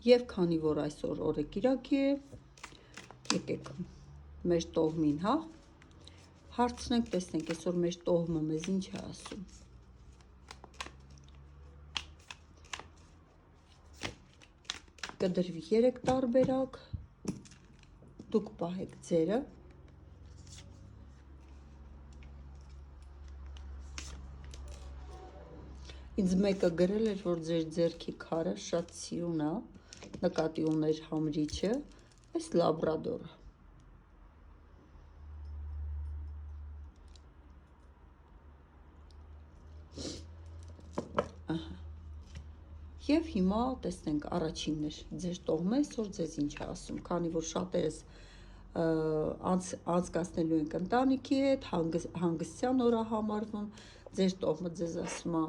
Եվ քանի որ այսօր օրը կիրակի է, եկեք մեր տոհմին, հա, հարցնենք, տեսնենք, այսօր մեր տոհմը մեզ ինչ է ասում։ Կդրվի 3 տարբերակ, դուք պահեք ձերը, ինձ մեկը գրել էր, որ ձեր ձեռքի քարը շատ սիրուն է, նկատի ուներ համրիչը, այս լաբրադորը։ Եվ հիմա տեսնենք առաջինն էր, ձեր տոհմը այսօր ձեզ ինչ է ասում, քանի որ շատերս անցկացնելու ենք ընտանիքի հետ, հանգստյան օր է համարվում, ձեր տոհմը ձեզ ասում է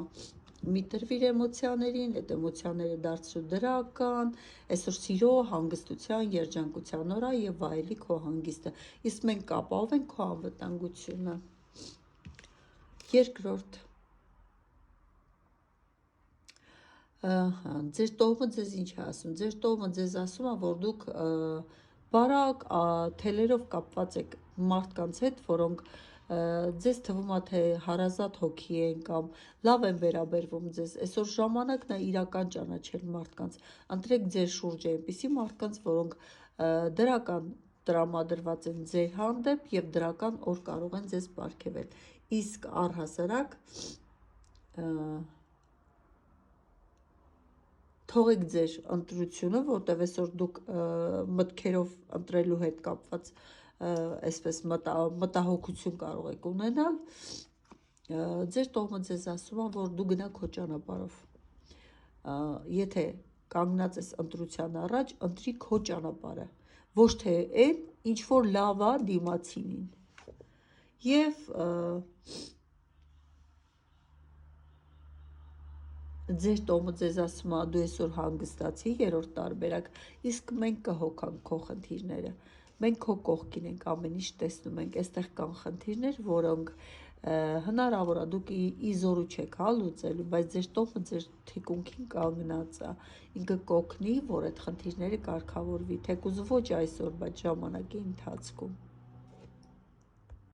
մի տրվիր էմոցիաներին, այդ էմոցիաները դարձրու դրական, այսօր սիրո, հանգստության, երջանկության օր է եւ վայելի քո հանգիստը, իսկ մենք կապահովենք քո անվտանգությունը։ Երկրորդ, ձեր տոհմը ձեզ ինչ է ասում, ձեր տոհմը ձեզ ասում է, որ դուք բարակ թելերով կապված եք մարդկանց հետ, որոնք ձեզ թվում է, թե հարազատ հոգի են կամ լավ են վերաբերվում ձեզ, այսօր ժամանակն է իրական ճանաչել մարդկանց, ընտրեք ձեր շուրջը այնպիսի մարդկանց, որոնք դրական տրամադրված են ձեր հանդեպ եւ դրական օր կարող են ձեզ պարգևել, իսկ առհասարակ թողեք ձեր ընտրությունը, որտեղ այսօր դուք մտքերով ընտրելու հետ կապված այսպես մտահոգություն կարող եք ունենալ, ձեր տոհմը ձեզ ասում է, որ դու գնա քո ճանապարհով, եթե կանգնած ես ընտրության առաջ, ընտրի քո ճանապարհը, ոչ թե այն, ինչ որ լավ է դիմացինին, եւ ձեր տոհմը ձեզ ասում է, դու այսօր հանգստացի, 3-րդ տարբերակ, իսկ մենք կհոգանք քո խնդիրները, մենք քո կողքին ենք, ամեն ինչ տեսնում ենք, այստեղ կան խնդիրներ, որոնք հնարավոր է դուք իզորու չեք հա լուծելու, բայց ձեր տոհմը ձեր թիկունքին կանգնած է, ինքը կօգնի, որ այդ խնդիրները կարգավորվի, թեկուզ ոչ այսօր, բայց ժամանակի ընթացքում։